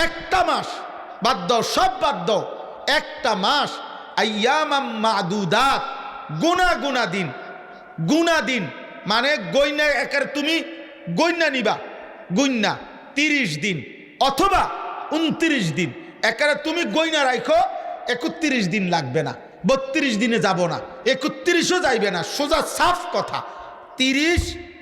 একটা মাস বাদ দাও, সব বাদ দাও, একটা মাস আইয়ামাম মাদুদাত, গুনা দিন মানে গইনা একার তুমি গইনা নিবা, গইনা 30 দিন অথবা 29 দিন, একারে তুমি গইনা রাখো 31 দিন লাগবে না, 32 দিনে যাব না, 31ও যাইবে না, সোজা সাফ কথা 30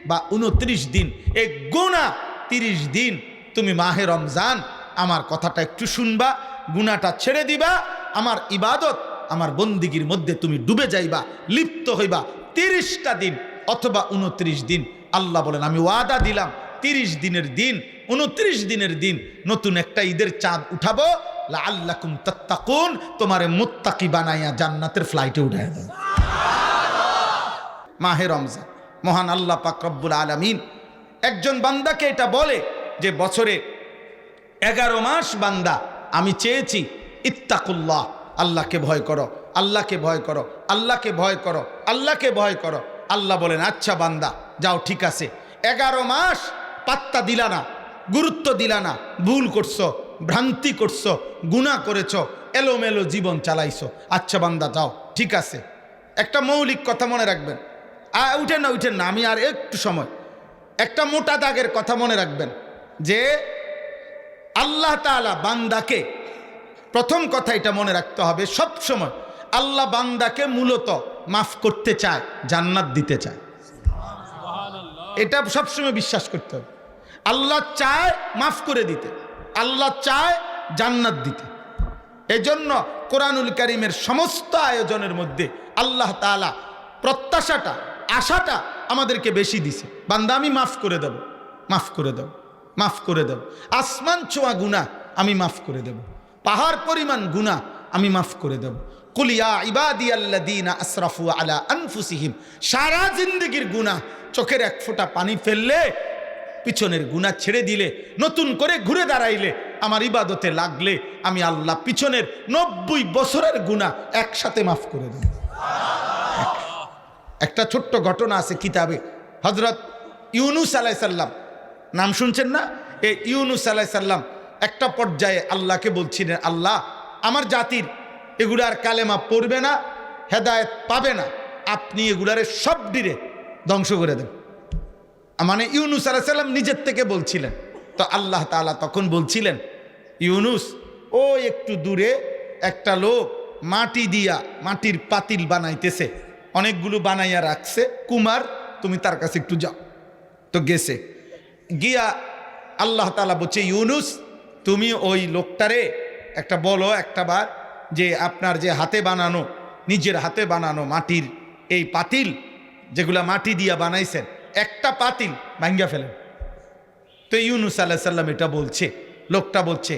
বা 29 দিন, এই গুনাহ 30 দিন তুমি মাহে রমজান আমার কথাটা একটু শুনবা, গুনাহটা ছেড়ে দিবা, আমার ইবাদত আমার বন্দিগির মধ্যে তুমি ডুবে যাইবা, লিপ্ত হইবা 30টা দিন অথবা 29 দিন। আল্লাহ বলেন আমি ওয়াদা দিলাম 30 দিনের দিন 29 দিনের দিন নতুন একটা ঈদের চাঁদ উঠাবো, লাআল্লাকুম তাত্তাকুন, তোমারে মুত্তাকি বানাইয়া জান্নাতের ফ্লাইটে উঠায় দেব। মাহে রমজান মহান আল্লাহ পাক রব্বুল আলামিন একজন বান্দাকে এটা বলে যে বছরে 11 মাস বান্দা আমি চেয়েছি ইত্তাকুল্লাহ, আল্লাহকে ভয় করো, আল্লাহকে ভয় করো, আল্লাহকে ভয় করো, আল্লাহকে ভয় করো। আল্লাহ বলেন আচ্ছা বান্দা যাও, ঠিক আছে, 11 মাস পাত্তা দিলা না, গুরুত্ব দিলা না, ভুল করছো, ভ্রান্তি করছো, গুনাহ করেছো, এলোমেলো জীবন চালাইছো, আচ্ছা বান্দা যাও, ঠিক আছে। একটা মৌলিক কথা মনে রাখবেন, উঠেন না, আমি আর একটু সময়, একটা মোটা দাগের কথা মনে রাখবেন যে আল্লাহ তাআলা বান্দাকে, প্রথম কথা এটা মনে রাখতে হবে সব সময়, আল্লাহ বান্দাকে মূলত মাফ করতে চায়, জান্নাত দিতে চায়, এটা সবসময় বিশ্বাস করতে হবে। আল্লাহ চায় মাফ করে দিতে, আল্লাহ চায় জান্নাত দিতে। এজন্য কোরআনুল কারীমের সমস্ত আয়োজনের মধ্যে আল্লাহ তাআলা প্রত্যাশাটা, আশাটা আমাদেরকে বেশি দিছে, বান্দা আমি মাফ করে দেব, মাফ করে দেব, মাফ করে দেব, আসমান ছোঁয়া গুনাহ আমি মাফ করে দেব, পাহাড় পরিমাণ গুনাহ আমি মাফ করে দেব। কুল ইয়া ইবাদিয়াল্লাযীনা আসরাফু আলা আনফুসিহিম, সারা জিন্দেগির গুনাহ, চোখের এক ফোঁটা পানি ফেললে, পিছনের গুনাহ ছেড়ে দিলে, নতুন করে ঘুরে দাঁড়াইলে, আমার ইবাদতে লাগলে, আমি আল্লাহ পিছনের 90 বছরের গুনাহ একসাথে মাফ করে দেব। একটা ছোট্ট ঘটনা আছে কিতাবে, হযরত ইউনুস আলাইহিস সালাম, নাম শুনছেন না? এই ইউনুস আলাইহিস সালাম একটা পর্যায়ে আল্লাহকে বলছিলেন, আল্লাহ আমার জাতির এগুলার কালেমা পড়বে না, হেদায়েত পাবে না, আপনি এগুলারে সব ডিরে ধ্বংস করে দেন। মানে ইউনুস আলাইহিস সালাম নিজের থেকে বলছিলেন। তো আল্লাহ তাআলা তখন বলছিলেন, ইউনুস ও একটু দূরে একটা লোক মাটি দিয়া মাটির পাতিল বানাইতেছে, অনেকগুলো বানাইয়া রাখছে, কুমার তুমি তার কাছে একটু যাও। তো গেছে, গিয়া আল্লাহ তাআলা বলছে, ইউনুস তুমি ওই লোকটারে একটা বলো একটাবার যে আপনার যে হাতে বানানো, নিজের হাতে বানানো মাটির এই পাতিল যেগুলা মাটি দিয়া বানাইছেন, একটা পাতিল ভাঙ্গা ফেলেন। তো ইউনুস আলাইহিস সালাম এটা বলছে, লোকটা বলছে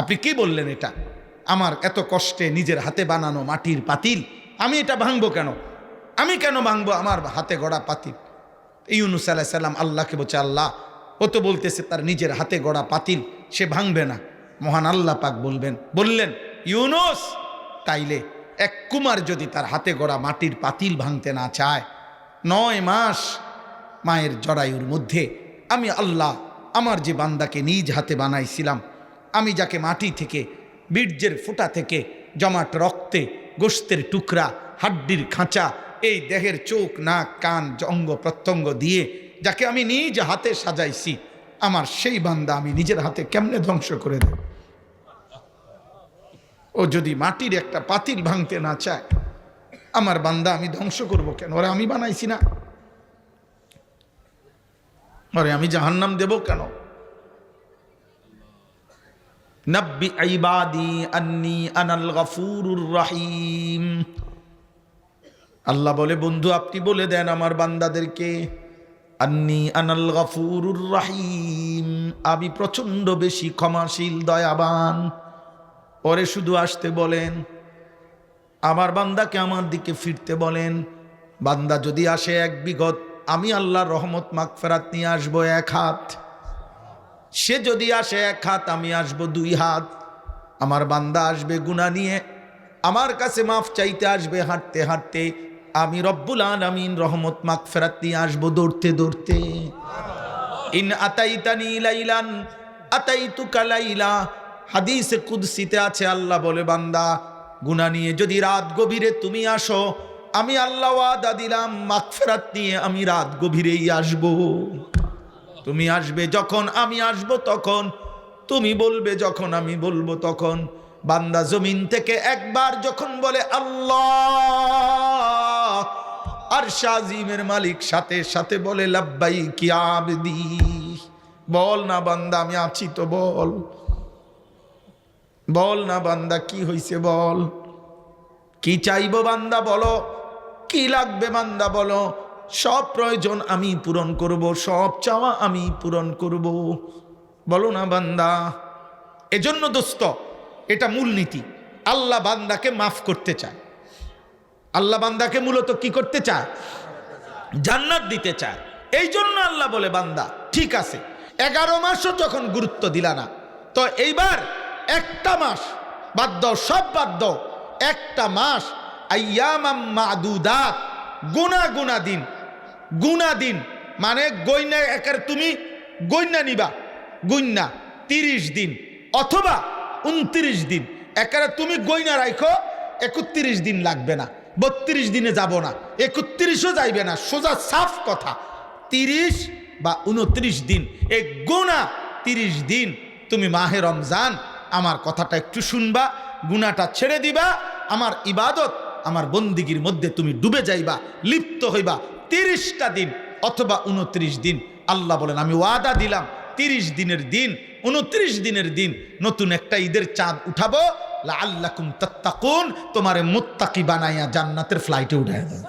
আপনি কি বললেন, এটা আমার এত কষ্টে নিজের হাতে বানানো মাটির পাতিল, আমি এটা ভাঙবো কেন, আমি কেন ভাঙবো আমার হাতে গড়া পাতিল? ইউনুস আলাইহিস সালাম আল্লাহকে বলছে, আল্লাহ ও তো বলতেছে তার নিজের হাতে গড়া পাতিল সে ভাঙবে না। মহান আল্লাহ পাক বললেন, ইউনুস তাইলে এক কুমার যদি তার হাতে গড়া মাটির পাতিল ভাঙতে না চায়, 9 মাস মায়ের জরায়ুর মধ্যে আমি আল্লাহ আমার যে বান্দাকে নিজ হাতে বানাইছিলাম, আমি যাকে মাটি থেকে, বীর্যের ফোঁটা থেকে, জমাট রক্তে, গোশতের টুকরা, হাড্ডির খাঁচা, এই দেহের চোখ, নাক, কান, অঙ্গ প্রত্যঙ্গ দিয়ে যাকে আমি নিজ হাতে সাজাইছি, আমার সেই বান্দা আমি নিজের হাতে কেমনে ধ্বংস করে দেব? ও যদি মাটির একটা পাতিল ভাঙতে না চায়, আমার বান্দা আমি ধ্বংস করব কেন? ওরে আমি বানাইছি না, ওরে আমি জাহান্নাম দেব কেন? নাব্বি ইবাদি আন্নী আনাল গফুরুর রহিম। আল্লাহ বলে, বন্ধু আপনি বলে দেন আমার বান্দাদেরকে, আন্নী আনাল গফুরুর রহিম, আমি প্রচন্ড বেশি ক্ষমাশীল, দয়াবান। পরে শুধু আসতে বলেন, আমার বান্দাকে আমার দিকে ফিরতে বলেন। বান্দা যদি আসে 1 বিঘত, আমি আল্লাহর রহমত মাগফিরাত নিয়ে আসবো 1 হাত। সে যদি আসে 1 হাত, আমি আসবো 2 হাত। আমার বান্দা আসবে গুনাহ নিয়ে, আমার কাছে মাফ চাইতে আসবে হাঁটতে হাঁটতে, আমি রব্বুল আলামিন রহমত মাগফিরাত নিয়ে আসবো দৌড়তে দৌড়তে। ইন আতাইতানি লাইলান আতাইতুকা লাইলা, হাদিসে কুদসিতে আছে আল্লাহ বলে বান্দা গুনাহ নিয়ে যদি রাত গভীরে তুমি আসো, আমি আল্লাহ ওয়াদা দিলাম মাগফিরাত নিয়ে আমি রাত গভীরেই আসব। তুমি আসবে যখন আমি আসব তখন, তুমি বলবে যখন আমি বলবো তখন। বান্দা জমিন থেকে একবার যখন বলে আল্লাহ, আরশ আজিমের মালিক সাথে সাথে বলে লাব্বাইক ইয়া আবদি। বল না বান্দা আমি আছি তো, বল বল না বান্দা কি হইছে, বল কি চাইবো বান্দা বলো, কি লাগবে বান্দা বলো, সব প্রয়োজন আমি পূরণ করব, সব চাওয়া আমি পূরণ করব। বলো না বান্দা। এজন্য দোস্ত এটা মূলনীতি, আল্লাহ বান্দাকে মাফ করতে চায়। আল্লাহ বান্দাকে মূলত কি করতে চায়? জান্নাত দিতে চায়। এই জন্য আল্লাহ বলে বান্দা ঠিক আছে 11 মাসও যখন গুরুত্ব দিলা না, তো এইবার একটা মাস বাদ দাও, সব বাদ দাও, একটা মাস আইয়ামাম মাদুদাত, গুনা দিন, গুনা দিন মানে গইনা একার তুমি গইনা নিবা, গইনা 30 দিন অথবা 29 দিন, একারে তুমি গইনা রাখো 31 দিন লাগবে না, 32 দিনে যাব না, 31ও যাইবে না, সোজা সাফ কথা 30 বা 29 দিন, এই গুনাহ 30 দিন তুমি মাহে রমজান আমার কথাটা একটু শুনবা, গুনাহটা ছেড়ে দিবা, আমার ইবাদত আমার বন্দিগির মধ্যে তুমি ডুবে যাইবা, লিপ্ত হইবা 30টা দিন অথবা 29 দিন। আল্লাহ বলেন আমি ওয়াদা দিলাম 30 দিনের দিন 29 দিনের দিন নতুন একটা ঈদের চাঁদ উঠাবো, লাআল্লাকুম তাত্তাকুন, তোমারে মুত্তাকি বানাইয়া জান্নাতের ফ্লাইটে উঠায় দেব।